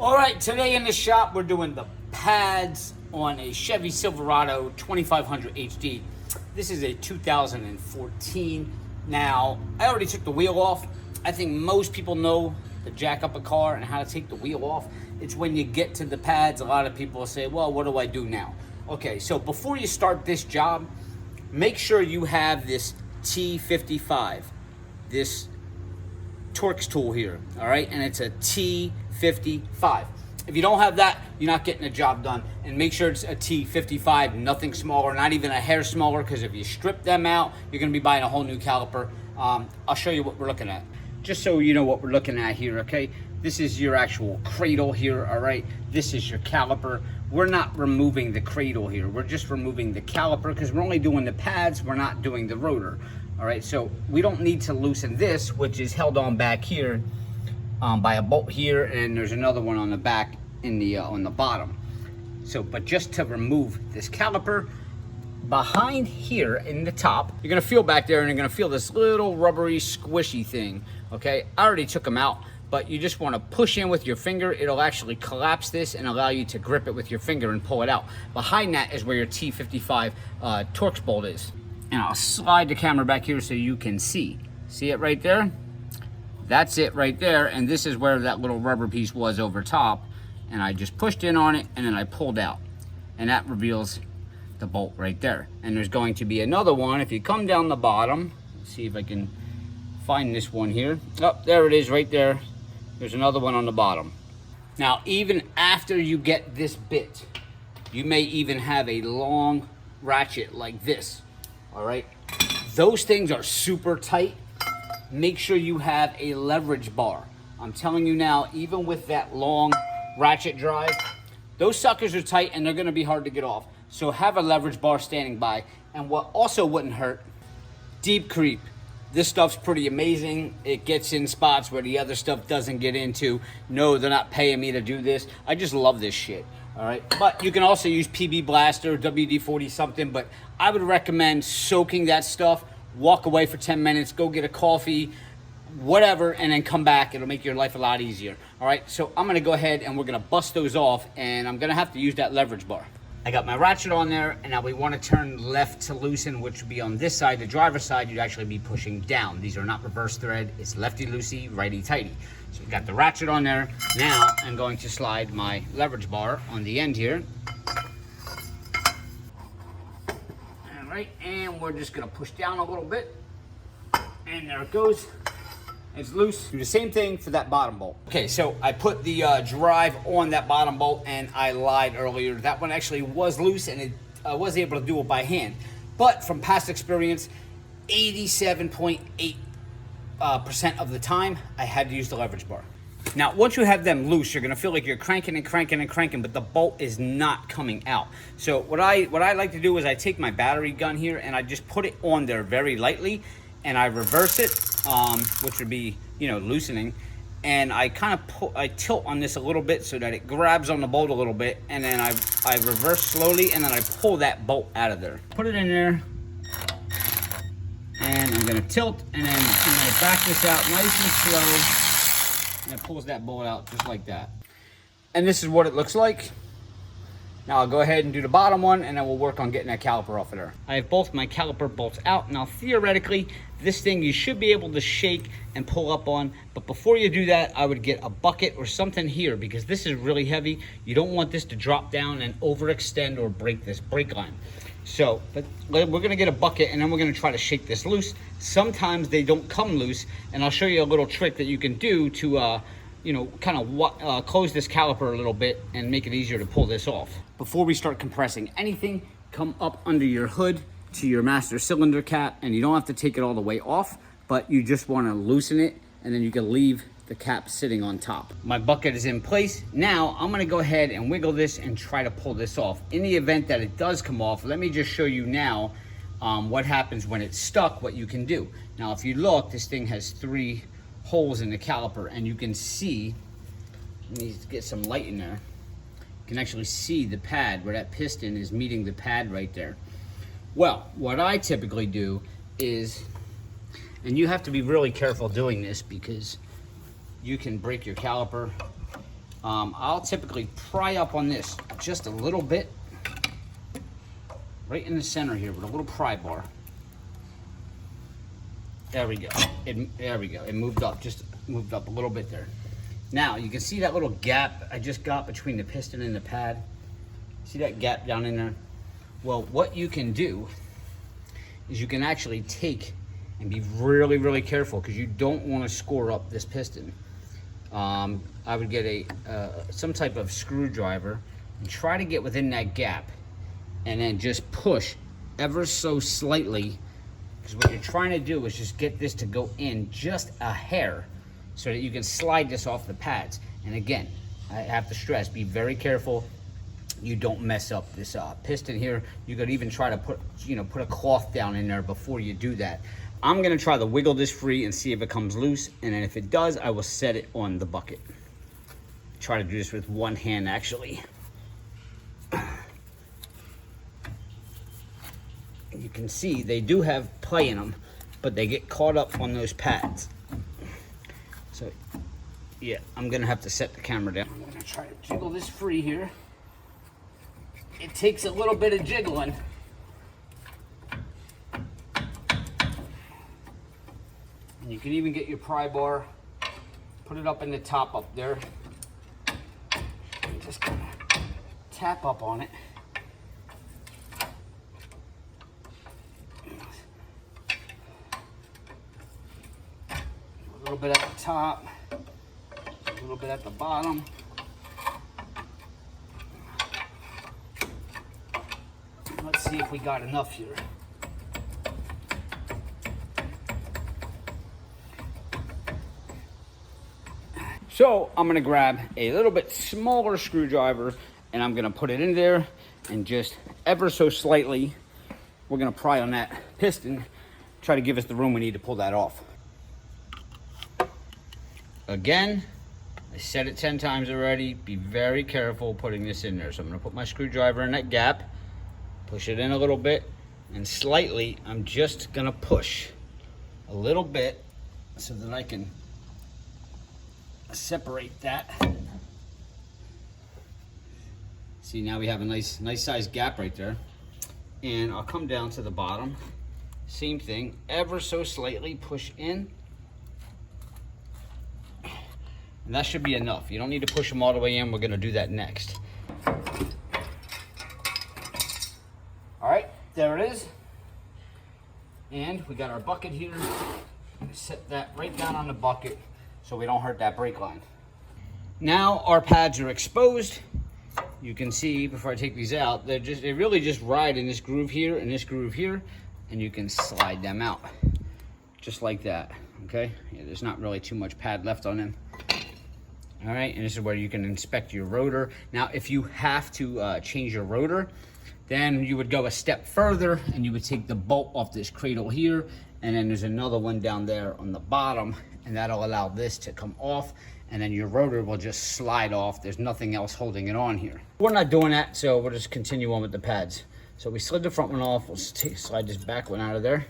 All right, today in the shop we're doing the pads on a Chevy Silverado 2500 HD. This is a 2014. Now, I already took the wheel off. I think most people know to jack up a car and how to take the wheel off. It's when you get to the pads, a lot of people say, well, what do I do now? Okay, so before you start this job, make sure you have this T55, this Torx tool here, all right? And it's a T55. If you don't have that, you're not getting the job done. And make sure it's a T55, nothing smaller, not even a hair smaller, because if you strip them out, you're gonna be buying a whole new caliper. I'll show you what we're looking at. Just so you know what we're looking at here, okay? This is your actual cradle here, all right? This is your caliper. We're not removing the cradle here. We're just removing the caliper because we're only doing the pads. We're not doing the rotor. All right, so we don't need to loosen this, which is held on back here by a bolt here, and there's another one on the back in the on the bottom. So, but just to remove this caliper, behind here in the top, you're gonna feel back there and you're gonna feel this little rubbery squishy thing, okay? I already took them out, but you just wanna push in with your finger. It'll actually collapse this and allow you to grip it with your finger and pull it out. Behind that is where your T55 Torx bolt is. And I'll slide the camera back here so you can see. See it right there? That's it right there. And this is where that little rubber piece was over top. And I just pushed in on it and then I pulled out. And that reveals the bolt right there. And there's going to be another one. If you come down the bottom, let's see if I can find this one here. Oh, there it is right there. There's another one on the bottom. Now, even after you get this bit, you may even have a long ratchet like this. All right, those things are super tight. Make sure you have a leverage bar. I'm telling you now, even with that long ratchet drive, those suckers are tight and they're gonna be hard to get off. So have a leverage bar standing by. And what also wouldn't hurt, deep creep. This stuff's pretty amazing. It gets in spots where the other stuff doesn't get into. No, they're not paying me to do this. I just love this shit. All right, but you can also use PB Blaster, WD-40 something, but I would recommend soaking that stuff, walk away for 10 minutes, go get a coffee, whatever, and then come back. It'll make your life a lot easier. All right, so I'm gonna go ahead and we're gonna bust those off, and I'm gonna have to use that leverage bar. I got my ratchet on there, and now we wanna turn left to loosen, which would be on this side. The driver's side, you'd actually be pushing down. These are not reverse thread. It's lefty-loosey, righty-tighty. So we got the ratchet on there. Now I'm going to slide my leverage bar on the end here. All right, and we're just gonna push down a little bit. And there it goes. It's loose. Do the same thing for that bottom bolt. Okay, so I put the drive on that bottom bolt, and I lied earlier. That one actually was loose, and I was able to do it by hand. But from past experience, 87.8% of the time, I had to use the leverage bar. Now, once you have them loose, you're gonna feel like you're cranking and cranking and cranking, but the bolt is not coming out. So what I like to do is I take my battery gun here and I just put it on there very lightly, and I reverse it, which would be, you know, loosening. And I kind of I tilt on this a little bit so that it grabs on the bolt a little bit, and then I reverse slowly, and then I pull that bolt out of there. Put it in there. And I'm gonna tilt, and then I'm gonna back this out nice and slow, and it pulls that bolt out just like that. And this is what it looks like. Now I'll go ahead and do the bottom one, and then we'll work on getting that caliper off of there. I have both my caliper bolts out. Now theoretically, this thing you should be able to shake and pull up on, but before you do that, I would get a bucket or something here, because this is really heavy. You don't want this to drop down and overextend or break this brake line. So, but we're gonna get a bucket, and then we're gonna try to shake this loose. Sometimes they don't come loose, and I'll show you a little trick that you can do to, you know, kind of close this caliper a little bit and make it easier to pull this off. Before we start compressing anything, come up under your hood to your master cylinder cap, and you don't have to take it all the way off, but you just wanna loosen it, and then you can leave the cap sitting on top. My bucket is in place. Now I'm gonna go ahead and wiggle this and try to pull this off. In the event that it does come off, let me just show you now what happens when it's stuck, what you can do. Now if you look, this thing has 3 holes in the caliper, and you can see, let me get some light in there. You can actually see the pad where that piston is meeting the pad right there. Well, what I typically do is, and you have to be really careful doing this because you can break your caliper I'll typically pry up on this just a little bit, right in the center here with a little pry bar. There we go. There we go. It moved up, just moved up a little bit there. Now you can see that little gap I just got between the piston and the pad. See that gap down in there? Well, what you can do is you can actually take and be really, really careful, because you don't want to score up this piston. I would get some type of screwdriver and try to get within that gap, and then just push ever so slightly, because what you're trying to do is just get this to go in just a hair so that you can slide this off the pads. And again, I have to stress, be very careful you don't mess up this piston here. You could even try to put a cloth down in there before you do that. I'm gonna try to wiggle this free and see if it comes loose, and then if it does, I will set it on the bucket. Try to do this with one hand, actually. You can see they do have play in them, but they get caught up on those pads. So, yeah, I'm gonna have to set the camera down. I'm gonna try to jiggle this free here. It takes a little bit of jiggling. And you can even get your pry bar, put it up in the top up there, and just kind of tap up on it. A little bit at the top, a little bit at the bottom. Let's see if we got enough here. So I'm gonna grab a little bit smaller screwdriver, and I'm gonna put it in there, and just ever so slightly, we're gonna pry on that piston, try to give us the room we need to pull that off. Again, I said it 10 times already, be very careful putting this in there. So I'm gonna put my screwdriver in that gap, push it in a little bit, and slightly, I'm just gonna push a little bit so that I can separate that. See, now we have a nice sized gap right there. And I'll come down to the bottom, same thing, ever so slightly push in. And that should be enough. You don't need to push them all the way in. We're gonna do that next. All right, there it is. And we got our bucket here. I'm gonna set that right down on the bucket so we don't hurt that brake line. Now our pads are exposed. You can see, before I take these out, they really just ride in this groove here and this groove here, and you can slide them out just like that. Okay, yeah, there's not really too much pad left on them. All right, and this is where you can inspect your rotor. Now, if you have to change your rotor, then you would go a step further and you would take the bolt off this cradle here, and then there's another one down there on the bottom, and that'll allow this to come off, and then your rotor will just slide off. There's nothing else holding it on here. We're not doing that, so we'll just continue on with the pads. So we slid the front one off. We'll slide this back one out of there.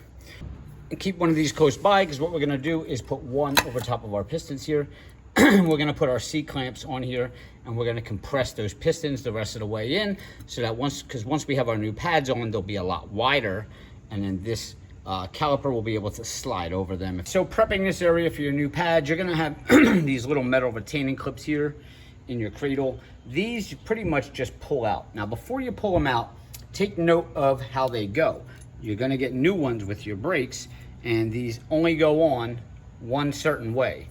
And keep one of these close by, because what we're gonna do is put one over top of our pistons here. We're gonna put our C-clamps on here, and we're gonna compress those pistons the rest of the way in, so that once we have our new pads on, they'll be a lot wider, and then this caliper will be able to slide over them. So prepping this area for your new pads, you're gonna have these little metal retaining clips here in your cradle. These you pretty much just pull out. Now, before you pull them out, take note of how they go. You're gonna get new ones with your brakes, and these only go on one certain way.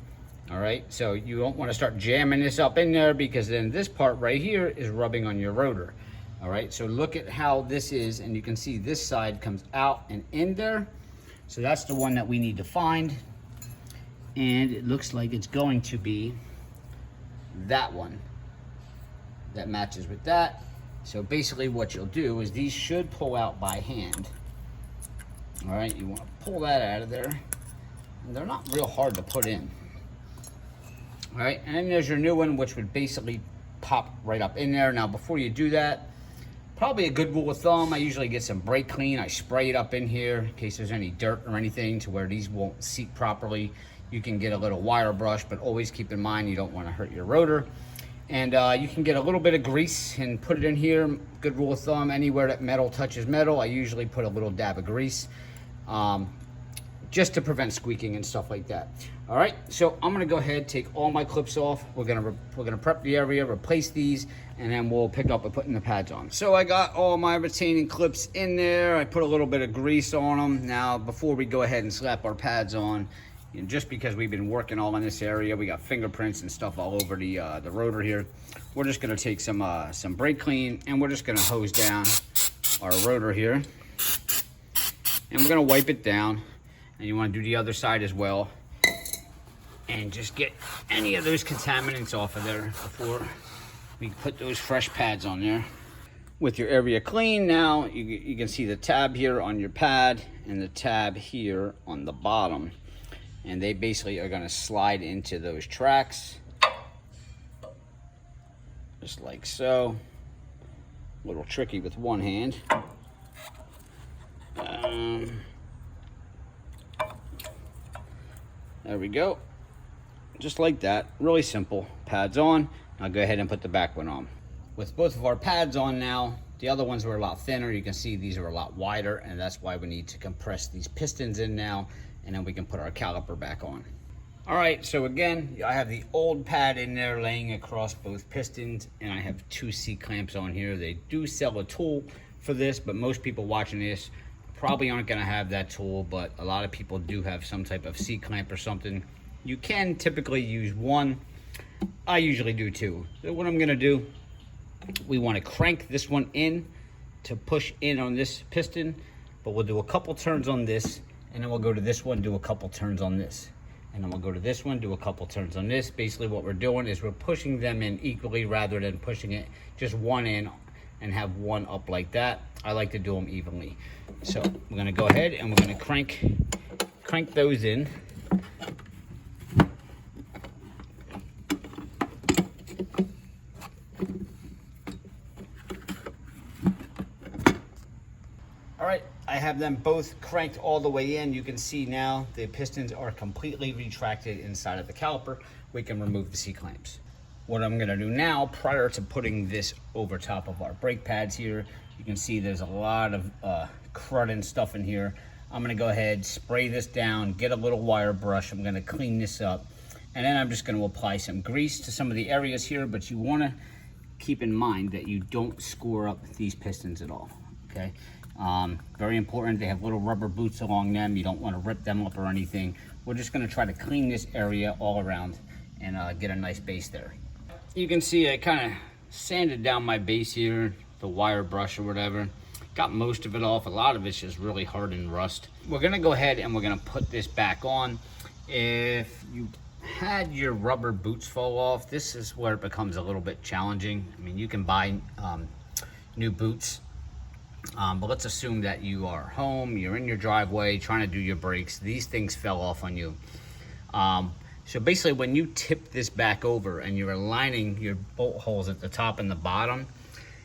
All right, so you don't want to start jamming this up in there, because then this part right here is rubbing on your rotor. All right, so look at how this is, and you can see this side comes out and in there. So that's the one that we need to find. And it looks like it's going to be that one that matches with that. So basically what you'll do is these should pull out by hand. All right, you want to pull that out of there. And they're not real hard to put in. All right, and then there's your new one, which would basically pop right up in there. Now, before you do that, probably a good rule of thumb, I usually get some brake clean. I spray it up in here in case there's any dirt or anything to where these won't seat properly. You can get a little wire brush, but always keep in mind you don't want to hurt your rotor. And you can get a little bit of grease and put it in here. Good rule of thumb, anywhere that metal touches metal, I usually put a little dab of grease, just to prevent squeaking and stuff like that. All right, so I'm gonna go ahead, take all my clips off. We're gonna prep the area, replace these, and then we'll pick up and putting the pads on. So I got all my retaining clips in there. I put a little bit of grease on them. Now, before we go ahead and slap our pads on, and just because we've been working all in this area, we got fingerprints and stuff all over the rotor here. We're just gonna take some brake clean, and we're just gonna hose down our rotor here. And we're gonna wipe it down. And you wanna do the other side as well. And just get any of those contaminants off of there before we put those fresh pads on there. With your area clean now, you can see the tab here on your pad and the tab here on the bottom. And they basically are gonna slide into those tracks. Just like so. A little tricky with one hand. There we go. Just like that, really simple. Pads on, I'll go ahead and put the back one on. With both of our pads on now, the other ones were a lot thinner. You can see these are a lot wider, and that's why we need to compress these pistons in now, and then we can put our caliper back on. All right, so again, I have the old pad in there laying across both pistons, and I have 2 C-clamps on here. They do sell a tool for this, but most people watching this probably aren't gonna have that tool, but a lot of people do have some type of C-clamp or something. You can typically use one. I usually do 2. So what I'm gonna do, we wanna crank this one in to push in on this piston, but we'll do a couple turns on this, and then we'll go to this one, do a couple turns on this. And then we'll go to this one, do a couple turns on this. Basically what we're doing is we're pushing them in equally rather than pushing it just one in and have one up like that. I like to do them evenly. So we're gonna go ahead and we're gonna crank those in. All right, I have them both cranked all the way in. You can see now the pistons are completely retracted inside of the caliper. We can remove the C-clamps. What I'm gonna do now, prior to putting this over top of our brake pads here, you can see there's a lot of crud and stuff in here. I'm gonna go ahead, spray this down, get a little wire brush. I'm gonna clean this up. And then I'm just gonna apply some grease to some of the areas here, but you wanna keep in mind that you don't score up these pistons at all, okay? Very important, they have little rubber boots along them. You don't wanna rip them up or anything. We're just gonna try to clean this area all around and get a nice base there. You can see I kind of sanded down my base here, the wire brush or whatever. Got most of it off. A lot of it's just really hardened rust. We're gonna go ahead and we're gonna put this back on. If you had your rubber boots fall off, this is where it becomes a little bit challenging. I mean, you can buy new boots, but let's assume that you are home, you're in your driveway trying to do your brakes. These things fell off on you. So basically when you tip this back over and you're aligning your bolt holes at the top and the bottom,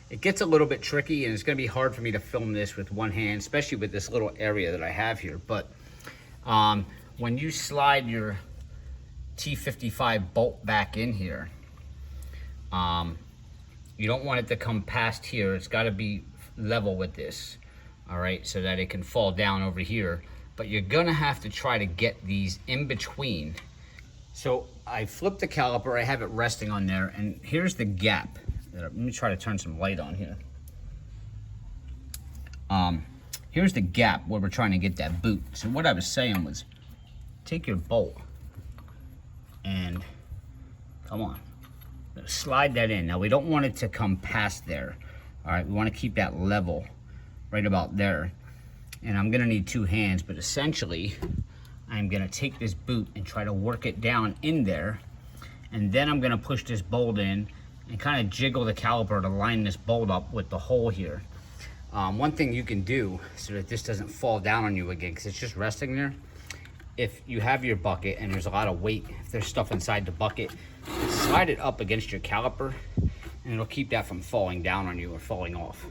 it gets a little bit tricky, and it's gonna be hard for me to film this with one hand, especially with this little area that I have here. But when you slide your T55 bolt back in here, you don't want it to come past here. It's gotta be level with this, all right, so that it can fall down over here. But you're gonna have to try to get these in between. So I flipped the caliper, I have it resting on there, and here's the gap. Let me try to turn some light on here. Here's the gap where we're trying to get that boot. So what I was saying was, take your bolt and, come on, slide that in. Now we don't want it to come past there. All right, we want to keep that level right about there. And I'm gonna need 2 hands, but essentially, I'm gonna take this boot and try to work it down in there, and then I'm gonna push this bolt in and kind of jiggle the caliper to line this bolt up with the hole here. One thing you can do so that this doesn't fall down on you again, because it's just resting there, if you have your bucket and there's a lot of weight, if there's stuff inside the bucket, slide it up against your caliper and it'll keep that from falling down on you or falling off.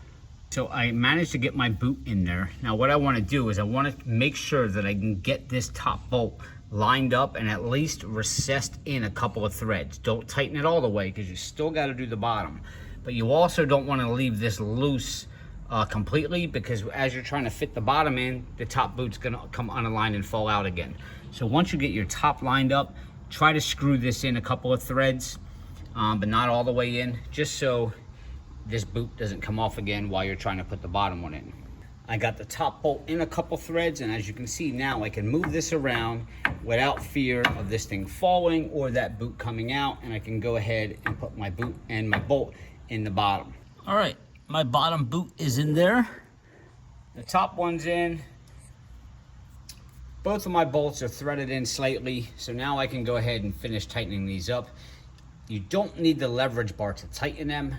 So I managed to get my boot in there. Now what I want to do is I want to make sure that I can get this top bolt lined up and at least recessed in a couple of threads. Don't tighten it all the way because you still got to do the bottom. But you also don't want to leave this loose completely, because as you're trying to fit the bottom in, the top boot's going to come unaligned and fall out again. So once you get your top lined up, try to screw this in a couple of threads, but not all the way in, just so this boot doesn't come off again while you're trying to put the bottom one in. I got the top bolt in a couple threads, and as you can see now, I can move this around without fear of this thing falling or that boot coming out, and I can go ahead and put my boot and my bolt in the bottom. All right, my bottom boot is in there. The top one's in. Both of my bolts are threaded in slightly, so now I can go ahead and finish tightening these up. You don't need the leverage bar to tighten them.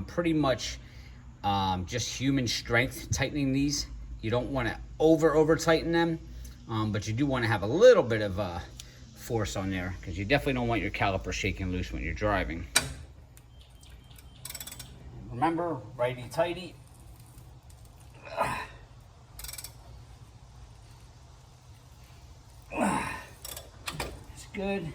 Pretty much just human strength tightening these. You don't want to over tighten them, but you do want to have a little bit of force on there, because you definitely don't want your caliper shaking loose when you're driving. Remember, righty-tighty. That's good.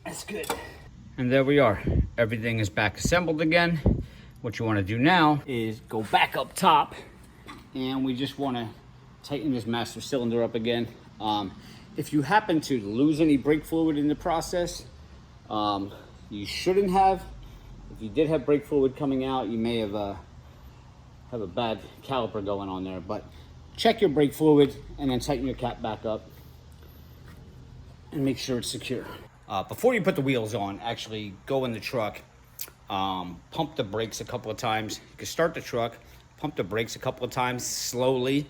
That's good. And there we are. Everything is back assembled again. What you want to do now is go back up top, and we just want to tighten this master cylinder up again. If you happen to lose any brake fluid in the process, you shouldn't have. If you did have brake fluid coming out, you may have a bad caliper going on there. But check your brake fluid and then tighten your cap back up and make sure it's secure. Before you put the wheels on, actually go in the truck, pump the brakes a couple of times. You can start the truck, pump the brakes a couple of times slowly,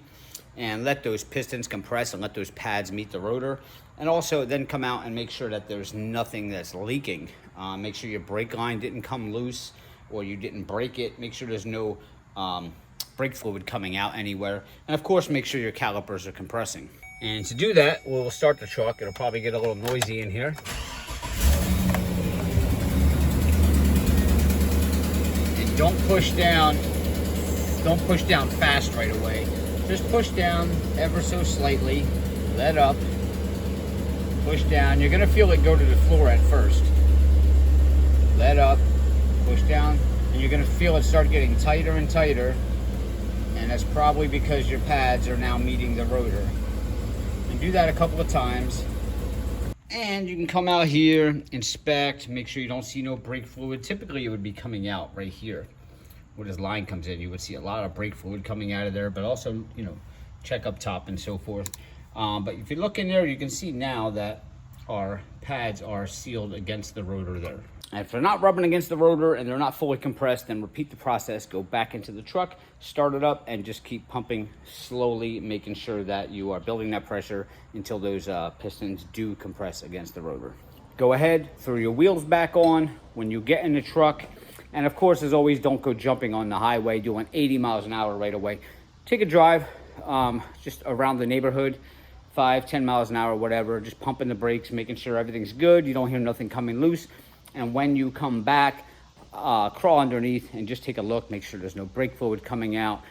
and let those pistons compress and let those pads meet the rotor. And also then come out and make sure that there's nothing that's leaking. Make sure your brake line didn't come loose or you didn't break it. Make sure there's no brake fluid coming out anywhere. And of course, make sure your calipers are compressing. And to do that, we'll start the truck. It'll probably get a little noisy in here. And don't push down fast right away. Just push down ever so slightly, let up, push down. You're gonna feel it go to the floor at first. Let up, push down, and you're gonna feel it start getting tighter and tighter, and that's probably because your pads are now meeting the rotor. And do that a couple of times. And you can come out here, inspect, make sure you don't see no brake fluid. Typically it would be coming out right here. Where this line comes in, you would see a lot of brake fluid coming out of there, but also, you know, check up top and so forth. But if you look in there, you can see now that our pads are sealed against the rotor there. And if they're not rubbing against the rotor and they're not fully compressed, then repeat the process, go back into the truck, start it up, and just keep pumping slowly, making sure that you are building that pressure until those pistons do compress against the rotor. Go ahead, throw your wheels back on when you get in the truck. And of course, as always, don't go jumping on the highway, doing 80 miles an hour right away. Take a drive just around the neighborhood, 5-10 miles an hour, whatever, just pumping the brakes, making sure everything's good, you don't hear nothing coming loose. And when you come back, crawl underneath and just take a look, make sure there's no brake fluid coming out,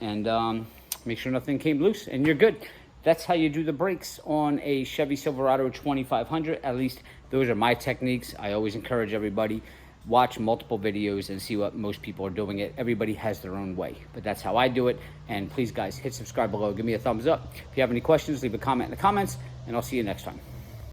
and make sure nothing came loose, and you're good. That's how you do the brakes on a Chevy Silverado 2500. At least those are my techniques. I always encourage everybody, watch multiple videos and see what most people are doing it. Everybody has their own way, but that's how I do it. And please, guys, hit subscribe below. Give me a thumbs up. If you have any questions, leave a comment in the comments, and I'll see you next time.